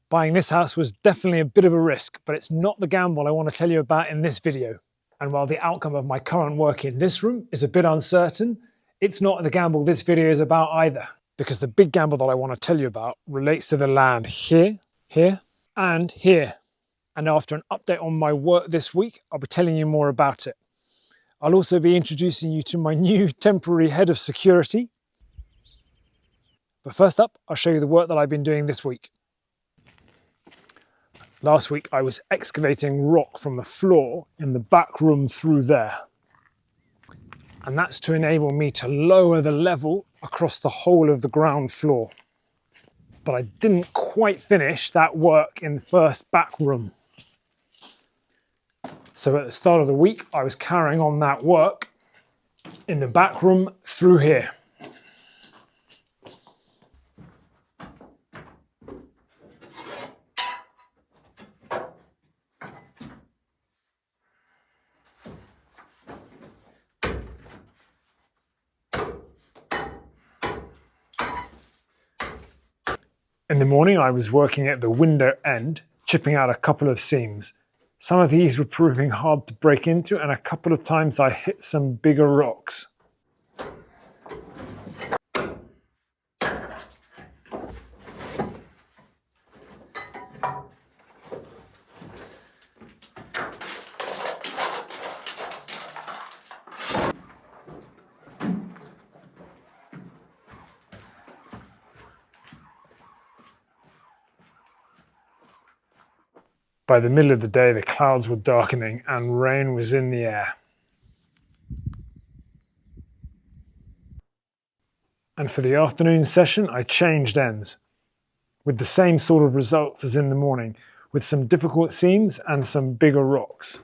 Buying this house was definitely a bit of a risk, but it's not the gamble I want to tell you about in this video. And while the outcome of my current work in this room is a bit uncertain, it's not the gamble this video is about either. Because the big gamble that I want to tell you about relates to the land here, here, and here. And after an update on my work this week, I'll be telling you more about it. I'll also be introducing you to my new temporary head of security. But first up, I'll show you the work that I've been doing this week. Last week I was excavating rock from the floor in the back room through there. And that's to enable me to lower the level across the whole of the ground floor. But I didn't quite finish that work in the first back room. So at the start of the week I was carrying on that work in the back room through here. In the morning I was working at the window end, chipping out a couple of seams. Some of these were proving hard to break into, and a couple of times I hit some bigger rocks. By the middle of the day, the clouds were darkening and rain was in the air. And for the afternoon session, I changed ends, with the same sort of results as in the morning, with some difficult seams and some bigger rocks.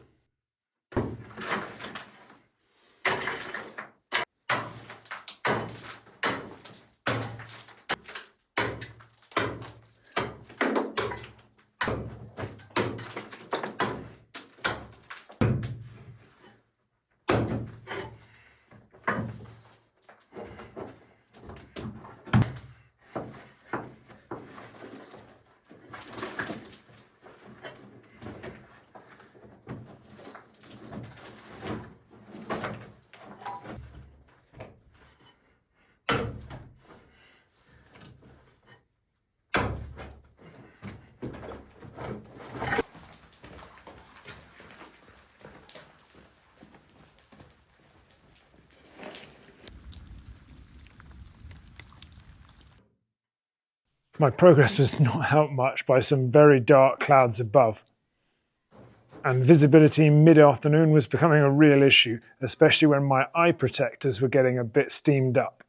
My progress was not helped much by some very dark clouds above. And visibility mid-afternoon was becoming a real issue, especially when my eye protectors were getting a bit steamed up.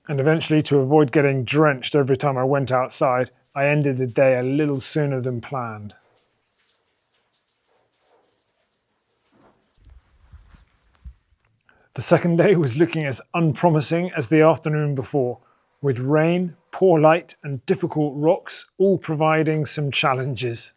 And eventually, to avoid getting drenched every time I went outside, I ended the day a little sooner than planned. The second day was looking as unpromising as the afternoon before, with rain, poor light and difficult rocks all providing some challenges.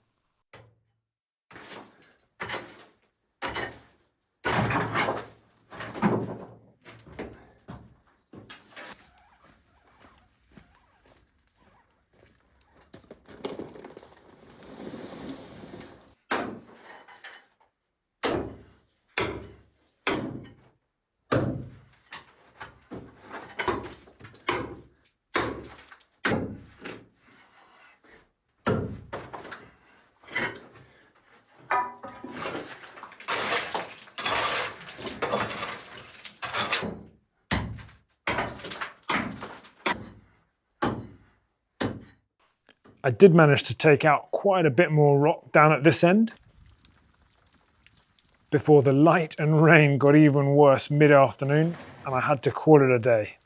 I did manage to take out quite a bit more rock down at this end before the light and rain got even worse mid-afternoon and I had to call it a day.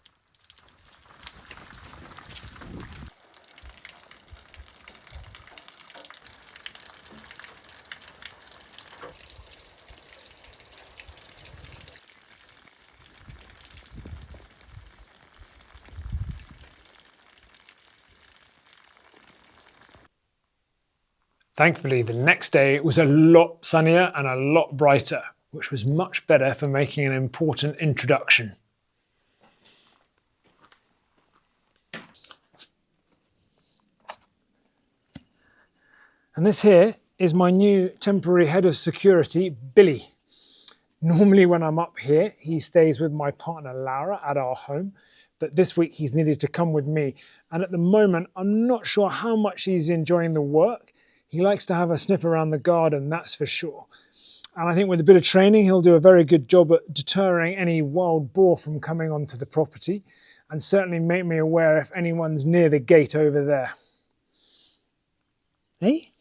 Thankfully, the next day it was a lot sunnier and a lot brighter, which was much better for making an important introduction. And this here is my new temporary head of security, Billy. Normally when I'm up here, he stays with my partner Laura at our home, but this week he's needed to come with me. And at the moment, I'm not sure how much he's enjoying the work. He likes to have a sniff around the garden, that's for sure. And I think with a bit of training, he'll do a very good job at deterring any wild boar from coming onto the property, and certainly make me aware if anyone's near the gate over there. Hey?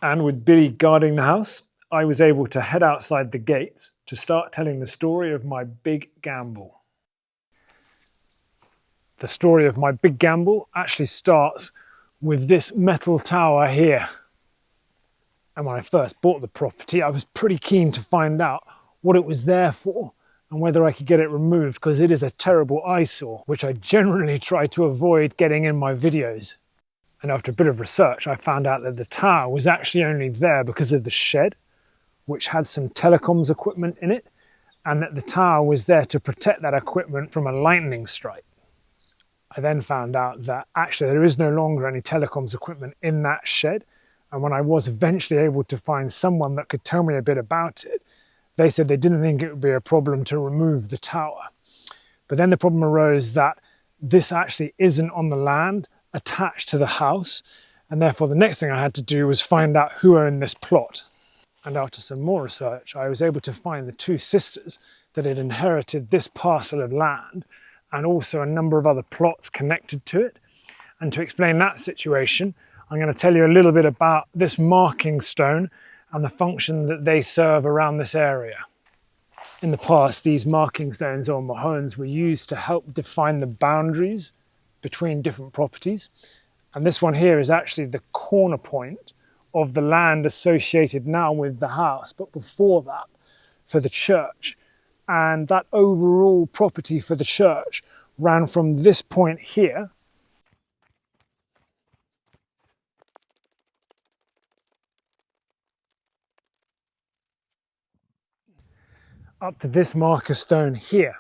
And with Billy guarding the house, I was able to head outside the gates to start telling the story of my big gamble. The story of my big gamble actually starts with this metal tower here. And when I first bought the property, I was pretty keen to find out what it was there for and whether I could get it removed, because it is a terrible eyesore, which I generally try to avoid getting in my videos. And after a bit of research, I found out that the tower was actually only there because of the shed, which had some telecoms equipment in it, and that the tower was there to protect that equipment from a lightning strike. I then found out that actually there is no longer any telecoms equipment in that shed, and when I was eventually able to find someone that could tell me a bit about it, they said they didn't think it would be a problem to remove the tower. But then the problem arose that this actually isn't on the land attached to the house, and therefore the next thing I had to do was find out who owned this plot. And after some more research, I was able to find the two sisters that had inherited this parcel of land and also a number of other plots connected to it. And to explain that situation, I'm going to tell you a little bit about this marking stone and the function that they serve around this area. In the past, these marking stones or mahones were used to help define the boundaries between different properties, and this one here is actually the corner point of the land associated now with the house, but before that for the church. And that overall property for the church ran from this point here up to this marker stone here.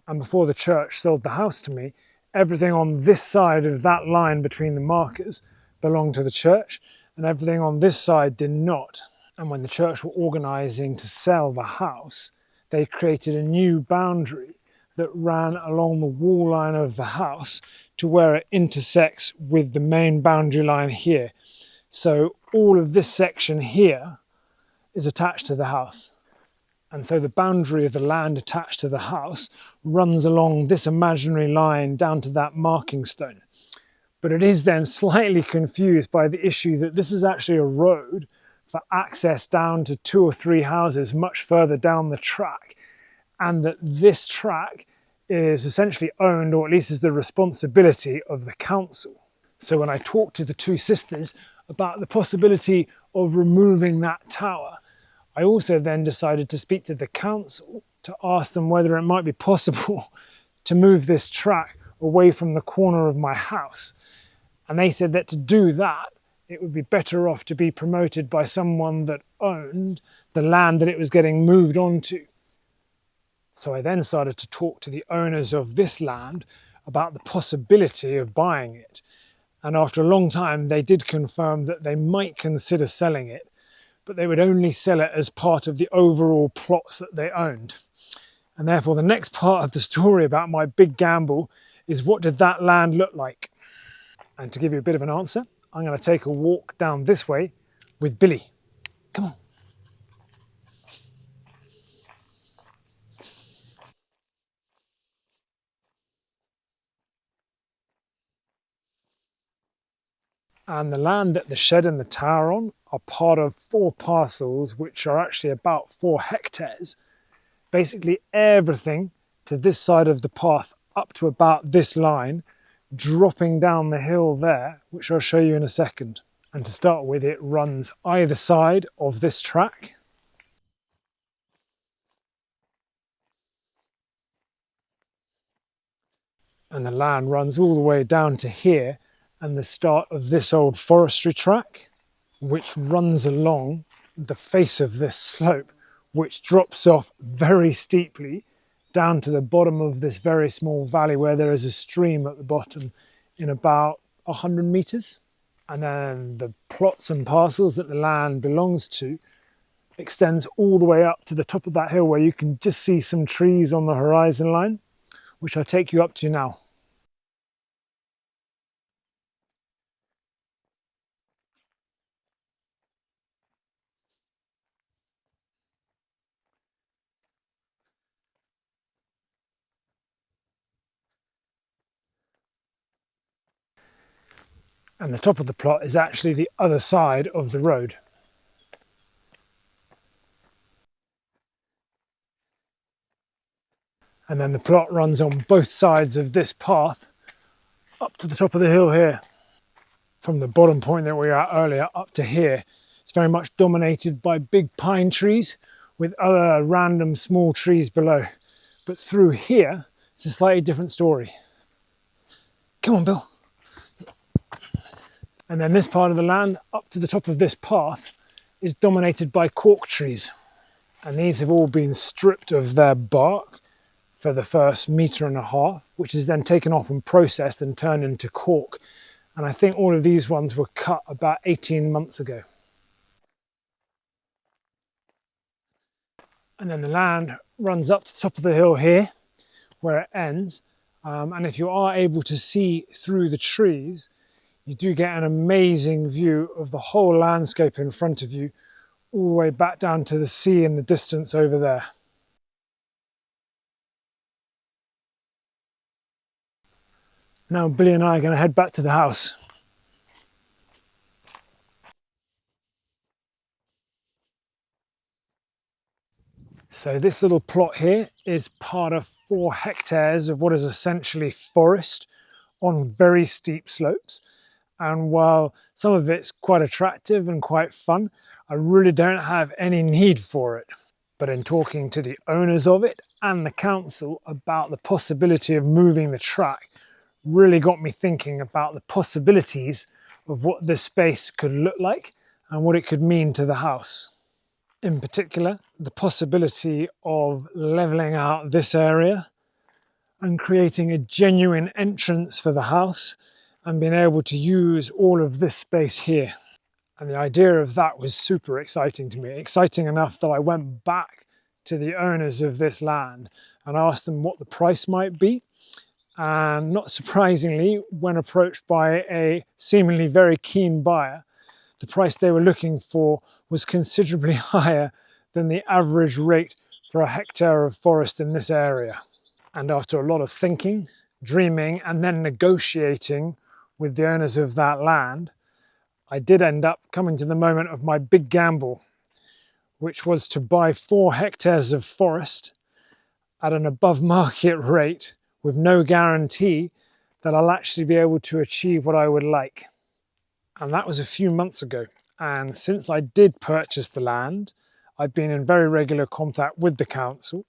And before the church sold the house to me, everything on this side of that line between the markers belonged to the church, and everything on this side did not. And when the church were organising to sell the house, they created a new boundary that ran along the wall line of the house to where it intersects with the main boundary line here. So all of this section here is attached to the house. And so the boundary of the land attached to the house runs along this imaginary line down to that marking stone. But it is then slightly confused by the issue that this is actually a road for access down to 2 or 3 houses much further down the track, and that this track is essentially owned, or at least is the responsibility of the council. So when I talked to the two sisters about the possibility of removing that tower, I also then decided to speak to the council to ask them whether it might be possible to move this track away from the corner of my house. And they said that to do that, it would be better off to be promoted by someone that owned the land that it was getting moved onto. So I then started to talk to the owners of this land about the possibility of buying it. And after a long time, they did confirm that they might consider selling it, but they would only sell it as part of the overall plots that they owned. And therefore the next part of the story about my big gamble is, what did that land look like? And to give you a bit of an answer, I'm going to take a walk down this way with Billy. Come on. And the land that the shed and the tower on are part of 4 parcels, which are actually about 4 hectares. Basically everything to this side of the path up to about this line, dropping down the hill there, which I'll show you in a second. And to start with, it runs either side of this track. And the land runs all the way down to here and the start of this old forestry track, which runs along the face of this slope, which drops off very steeply down to the bottom of this very small valley where there is a stream at the bottom in about 100 meters. And then the plots and parcels that the land belongs to extends all the way up to the top of that hill where you can just see some trees on the horizon line, which I'll take you up to now. And the top of the plot is actually the other side of the road. And then the plot runs on both sides of this path up to the top of the hill here. From the bottom point that we were at earlier up to here, it's very much dominated by big pine trees with other random small trees below. But through here, it's a slightly different story. Come on, Bill. And then this part of the land up to the top of this path is dominated by cork trees. And these have all been stripped of their bark for the first 1.5 meters, which is then taken off and processed and turned into cork. And I think all of these ones were cut about 18 months ago. And then the land runs up to the top of the hill here, where it ends. And if you are able to see through the trees, you do get an amazing view of the whole landscape in front of you, all the way back down to the sea in the distance over there. Now Billy and I are going to head back to the house. So this little plot here is part of 4 hectares of what is essentially forest on very steep slopes. And while some of it's quite attractive and quite fun, I really don't have any need for it. But in talking to the owners of it and the council about the possibility of moving the track, really got me thinking about the possibilities of what this space could look like and what it could mean to the house. In particular, the possibility of levelling out this area and creating a genuine entrance for the house and being able to use all of this space here. And the idea of that was super exciting to me, exciting enough that I went back to the owners of this land and asked them what the price might be. And not surprisingly, when approached by a seemingly very keen buyer, the price they were looking for was considerably higher than the average rate for a hectare of forest in this area. And after a lot of thinking, dreaming, and then negotiating with the owners of that land, I did end up coming to the moment of my big gamble, which was to buy 4 hectares of forest at an above market rate with no guarantee that I'll actually be able to achieve what I would like. And that was a few months ago. And since I did purchase the land, I've been in very regular contact with the council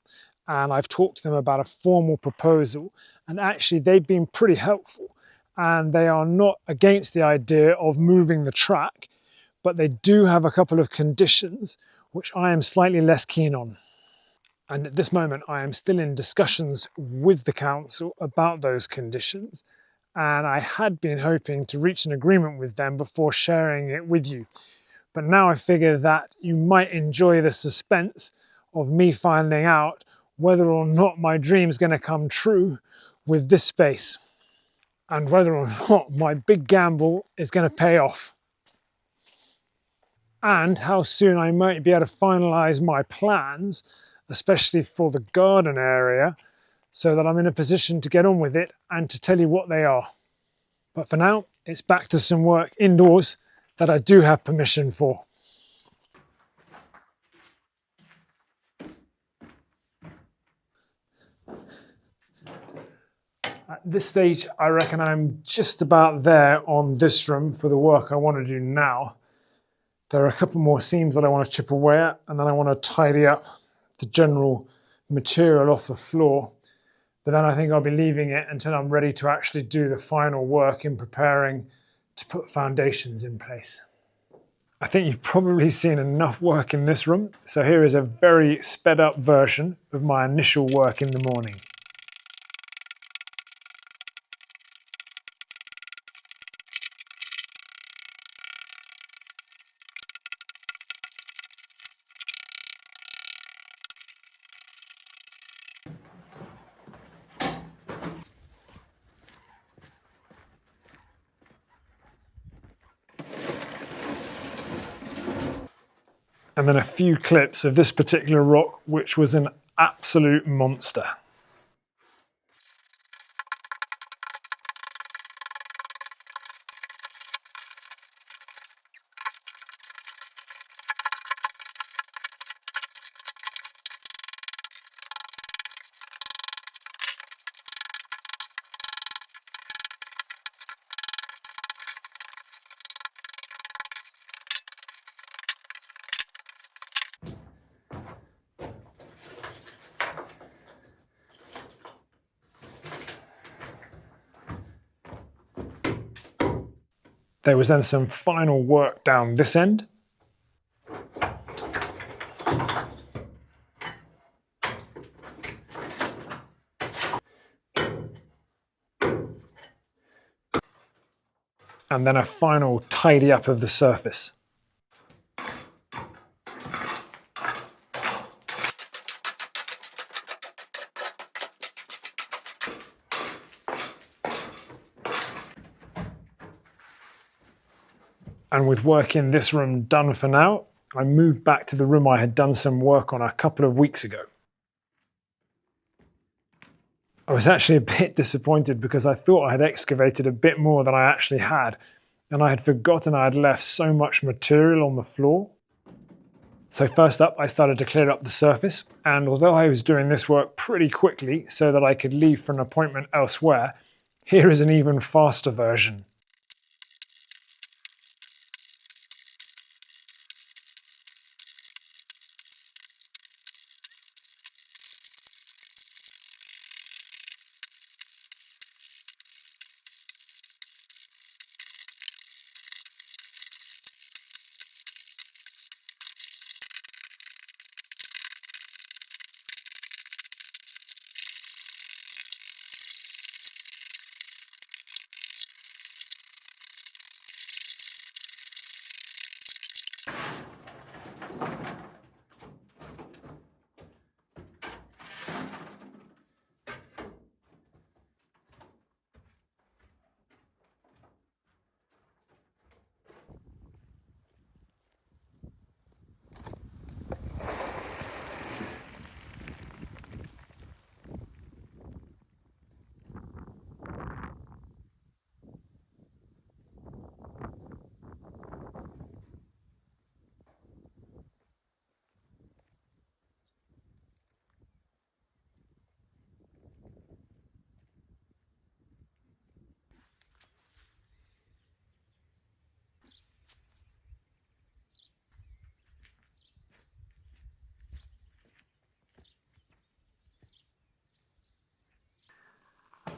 and I've talked to them about a formal proposal, and actually they've been pretty helpful. And they are not against the idea of moving the track, but they do have a couple of conditions which I am slightly less keen on. And at this moment, I am still in discussions with the council about those conditions. And I had been hoping to reach an agreement with them before sharing it with you. But now I figure that you might enjoy the suspense of me finding out whether or not my dream's going to come true with this space, and whether or not my big gamble is going to pay off, and how soon I might be able to finalize my plans, especially for the garden area, so that I'm in a position to get on with it and to tell you what they are. But for now, it's back to some work indoors that I do have permission for. At this stage, I reckon I'm just about there on this room for the work I want to do now. There are a couple more seams that I want to chip away at, and then I want to tidy up the general material off the floor. but then I think I'll be leaving it until I'm ready to actually do the final work in preparing to put foundations in place. I think you've probably seen enough work in this room, so here is a very sped up version of my initial work in the morning. And then a few clips of this particular rock, which was an absolute monster. There was then some final work down this end. And then a final tidy up of the surface. And with work in this room done for now, I moved back to the room I had done some work on a couple of weeks ago. I was actually a bit disappointed because I thought I had excavated a bit more than I actually had, and I had forgotten I had left so much material on the floor. So first up, I started to clear up the surface, and although I was doing this work pretty quickly so that I could leave for an appointment elsewhere, here is an even faster version.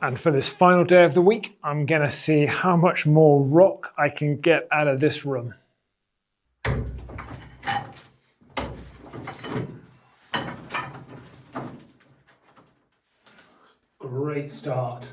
And for this final day of the week, I'm going to see how much more rock I can get out of this room. Great start.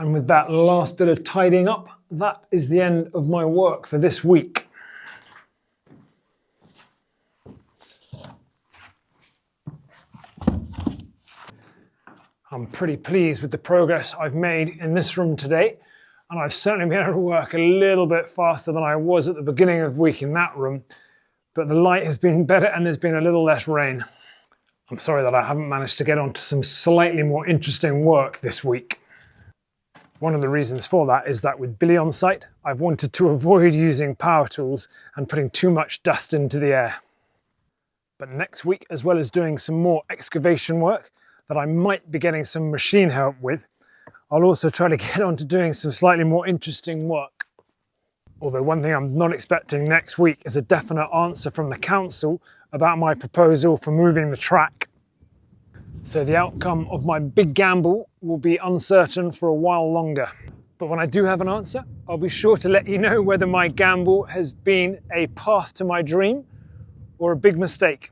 And with that last bit of tidying up, that is the end of my work for this week. I'm pretty pleased with the progress I've made in this room today, and I've certainly been able to work a little bit faster than I was at the beginning of the week in that room, but the light has been better and there's been a little less rain. I'm sorry that I haven't managed to get on to some slightly more interesting work this week. One of the reasons for that is that with Billy on site, I've wanted to avoid using power tools and putting too much dust into the air. But next week, as well as doing some more excavation work that I might be getting some machine help with, I'll also try to get on to doing some slightly more interesting work. Although one thing I'm not expecting next week is a definite answer from the council about my proposal for moving the track. So the outcome of my big gamble will be uncertain for a while longer. But when I do have an answer, I'll be sure to let you know whether my gamble has been a path to my dream or a big mistake.